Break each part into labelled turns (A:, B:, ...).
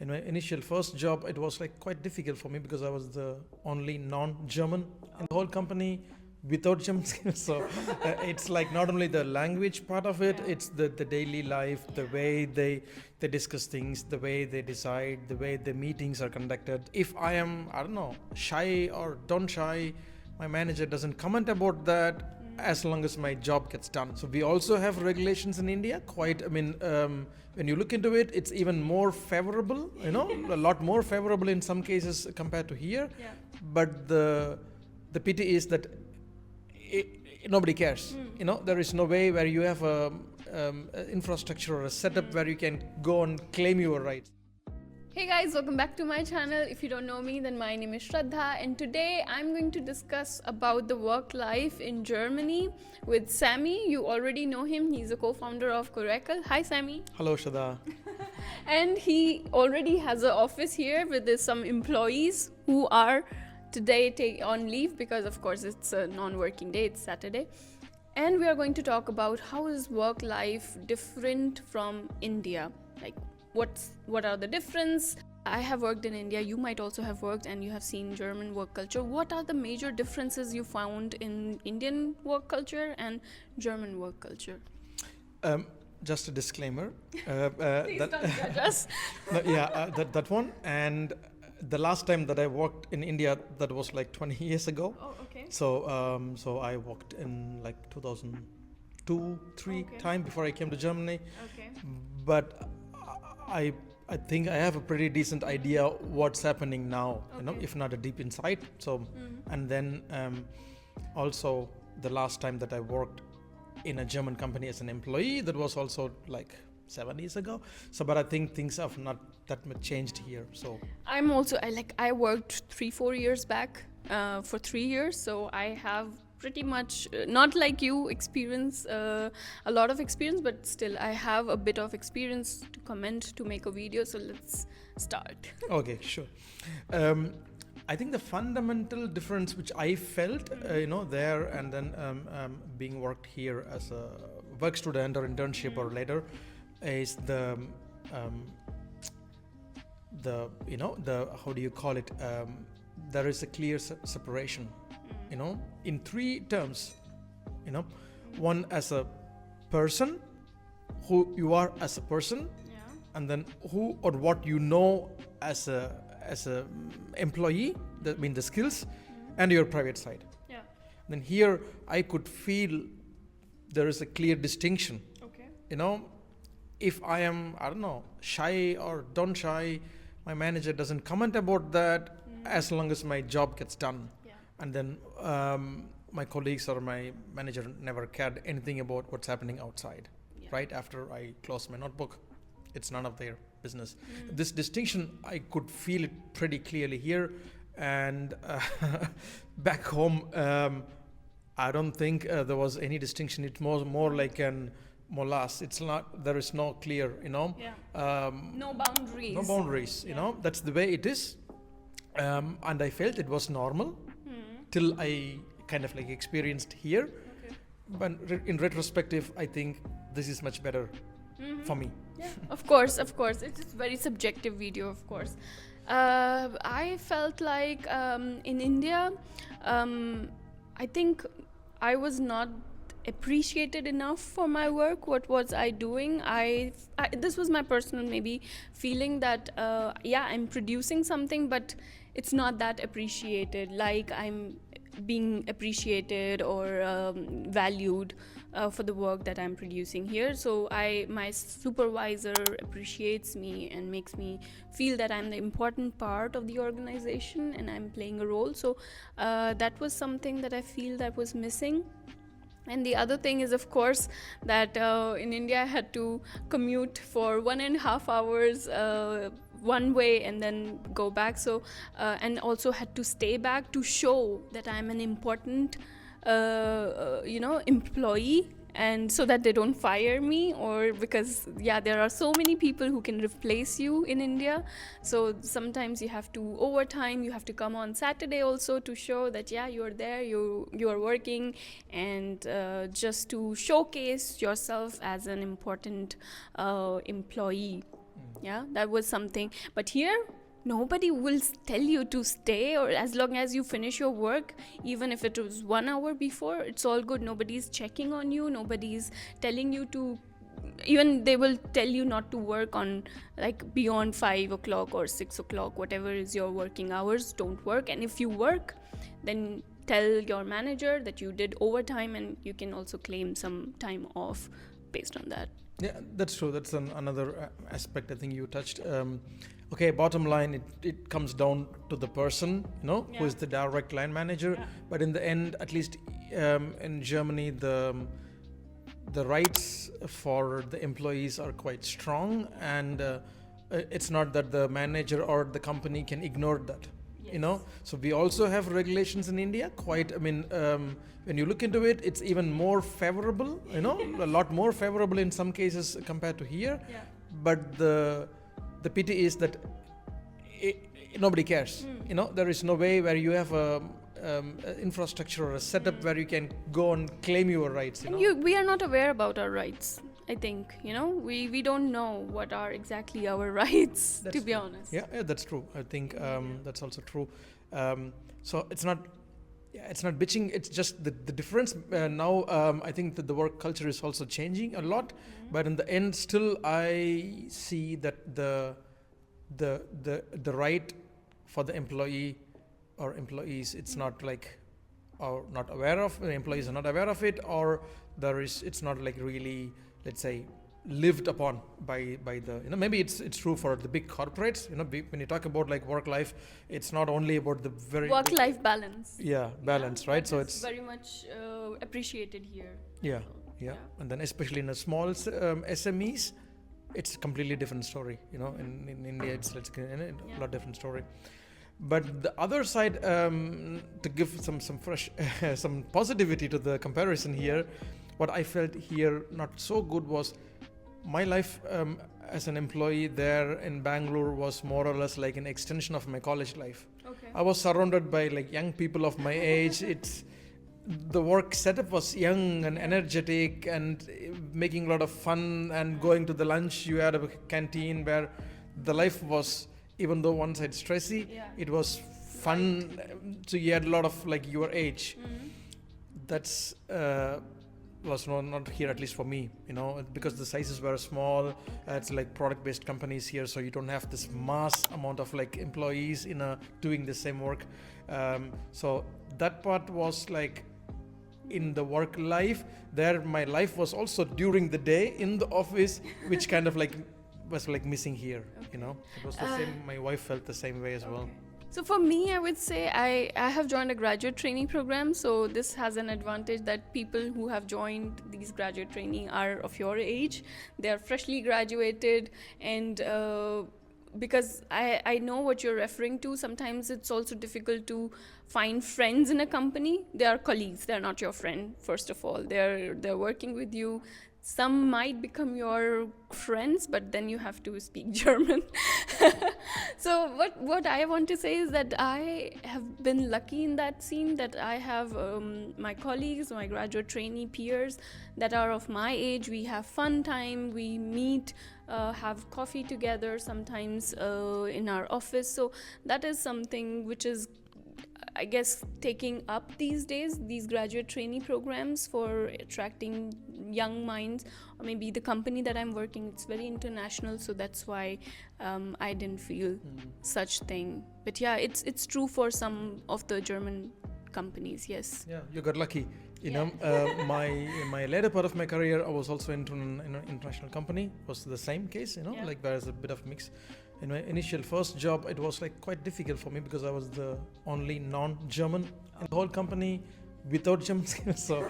A: In my initial first job, it was like quite difficult for me because I was the only non-German in the whole company without German skills. So it's like not only the language part of it, it's the daily life, the way they discuss things, the way they decide, the way the meetings are conducted. If I am, I don't know, shy or don't shy, my manager doesn't comment about that as long as my job gets done. So we also have regulations in India. Quite, I mean, when you look into it, it's even more favorable. You know, a lot more favorable in some cases compared to here.
B: Yeah.
A: But the pity is that nobody cares. You know, there is no way where you have a infrastructure or a setup where you can go and claim your rights.
B: Hey guys, welcome back to my channel. If you don't know me, then my name is Shraddha, and today I'm going to discuss about the work life in Germany with Sammy. You already know him. He's a co-founder of Coracle. Hi Sammy.
A: Hello, Shada.
B: And he already has an office here with some employees who are today on leave because of course it's a non-working day, it's Saturday. And we are going to talk about how is work life different from India. Like what are the difference? I have worked in India, you might also have worked, and you have seen German work culture. What are the major differences you found in Indian work culture and German work culture?
A: Just a disclaimer.
B: Please don't judge us.
A: That one. And the last time that I worked in India, that was like 20 years ago.
B: Oh, okay.
A: So I worked in like 2002, 3
B: Okay.
A: time before I came to Germany.
B: Okay.
A: But I think I have a pretty decent idea what's happening now, you know,
B: Okay.
A: if not a deep insight. So, and then also the last time that I worked in a German company as an employee, that was also like 7 years ago. So, but I think things have not that much changed here. So
B: I worked 3-4 years back for 3 years, so I have pretty much not like you experience a lot of experience, but still I have a bit of experience to comment, to make a video. So let's start.
A: okay, sure. I think the fundamental difference which I felt, there and then being worked here as a work student or internship or later, is the how do you call it? There is a clear separation, you know, in 3 terms. You know, one as a person, who you are as a person,
B: Yeah.
A: and then who or what you know as a employee, that mean the skills, and your private side.
B: Yeah.
A: Then here I could feel there is a clear distinction.
B: Okay.
A: You know, if I am, I don't know, shy or don't shy, my manager doesn't comment about that as long as my job gets done.
B: Yeah.
A: And then my colleagues or my manager never cared anything about what's happening outside.
B: Yeah.
A: Right after I close my notebook, it's none of their business. This distinction, I could feel it pretty clearly here. And back home, I don't think there was any distinction. It's more like an molas. It's not, there is no clear, you know.
B: Yeah. No boundaries.
A: No boundaries, you know. That's the way it is. And I felt it was normal till I kind of like experienced here.
B: Okay.
A: But in retrospective, I think this is much better for me.
B: Yeah, of course. It's just very subjective video, of course. I felt like in India, I think I was not appreciated enough for my work. What was I doing? This was my personal maybe feeling that I'm producing something, but it's not that appreciated. Like I'm being appreciated or valued for the work that I'm producing here. So my supervisor appreciates me and makes me feel that I'm the important part of the organization and I'm playing a role. So that was something that I feel that was missing. And the other thing is, of course, that in India I had to commute for 1.5 hours one way and then go back. So and also had to stay back to show that I'm an important employee, and so that they don't fire me, or because there are so many people who can replace you in India. So sometimes you have to overtime, you have to come on Saturday also to show that you're there, you are working, and just to showcase yourself as an important employee. Yeah, that was something. But here, nobody will tell you to stay, or as long as you finish your work, even if it was 1 hour before, it's all good. Nobody's checking on you, nobody's telling you to, even they will tell you not to work on like beyond 5 o'clock or 6 o'clock, whatever is your working hours, don't work. And if you work, then tell your manager that you did overtime, and you can also claim some time off based on that.
A: Yeah, that's true. That's another aspect I think you touched. Okay, bottom line, it comes down to the person, who is the direct line manager.
B: Yeah.
A: But in the end, at least in Germany, the rights for the employees are quite strong, and it's not that the manager or the company can ignore that. So we also have regulations in India, when you look into it, it's even more favorable, a lot more favorable in some cases compared to here.
B: Yeah.
A: But the pity is that nobody cares. There is no way where you have a infrastructure or a setup where you can go and claim your rights.
B: And we are not aware about our rights, I think. We don't know what are exactly our rights, to be honest.
A: Yeah, that's true. I think that's also true. So it's not bitching. It's just the difference now. I think that the work culture is also changing a lot. But in the end, still I see that the right for the employee or employees, it's not like, or not aware of, the employees are not aware of it, or it's not like really, let's say, lived upon by the, maybe it's true for the big corporates. When you talk about like work life, it's not only about the very
B: work life balance.
A: Yeah, balance, right? So it's
B: very much appreciated here.
A: Yeah. And then especially in the small SMEs, it's a completely different story. In India, it's a lot different story. But the other side, to give some fresh, some positivity to the comparison here, what I felt here not so good was my life as an employee there in Bangalore was more or less like an extension of my college life.
B: Okay.
A: I was surrounded by like young people of my age. The work setup was young and energetic and making a lot of fun, and going to the lunch, you had a canteen where the life was, even though one side stressy, it was fun. So you had a lot of like your age. That's was not here, at least for me, because the sizes were small. It's like product-based companies here, so you don't have this mass amount of like employees doing the same work. So that part was like in the work life. There, my life was also during the day in the office, which kind of like was like missing here. It was the same. My wife felt the same way as well.
B: So for me, I would say I have joined a graduate training program. So this has an advantage that people who have joined these graduate training are of your age. They are freshly graduated, and because I know what you're referring to, sometimes it's also difficult to find friends in a company. They are colleagues. They're not your friend, first of all. They're working with you. Some might become your friends, but then you have to speak German. So what I want to say is that I have been lucky in that scene, that I have my colleagues, my graduate trainee peers that are of my age. We have fun time, we meet, have coffee together sometimes in our office. So that is something which is, I guess, taking up these days, these graduate trainee programs for attracting young minds. Or maybe the company that I'm working, it's very international, so that's why I didn't feel such thing. But yeah, it's true for some of the German companies, yes.
A: Yeah, you got lucky. My later part of my career, I was also into an international company. Was the same case, like there's a bit of mix. In my initial first job, it was like quite difficult for me because I was the only non-German in the whole company without German skills. So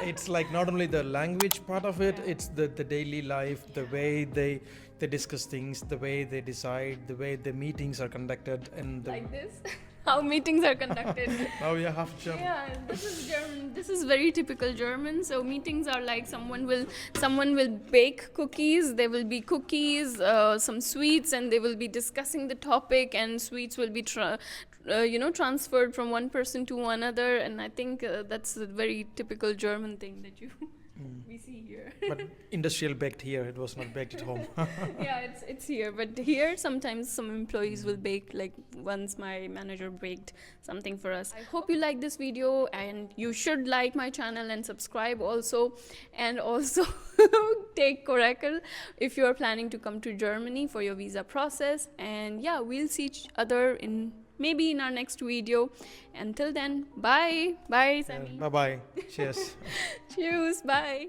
A: it's like not only the language part of it, it's the daily life, the way they discuss things, the way they decide, the way the meetings are conducted, and
B: like this. How meetings are conducted.
A: Now you're half German.
B: Yeah, this is German. This is very typical German. So meetings are like someone will bake cookies. There will be cookies, some sweets, and they will be discussing the topic. And sweets will be transferred from one person to another. And I think that's a very typical German thing that you we see here.
A: But industrial baked here, it was not baked at home.
B: Yeah, it's here, but here sometimes some employees will bake, like once my manager baked something for us. I hope you like this video, and you should like my channel and subscribe also, and also take Coracle if you are planning to come to Germany for your visa process. And yeah, we'll see each other in maybe in our next video. Until then, bye Sammy.
A: Bye bye. Cheers.
B: Cheers, bye.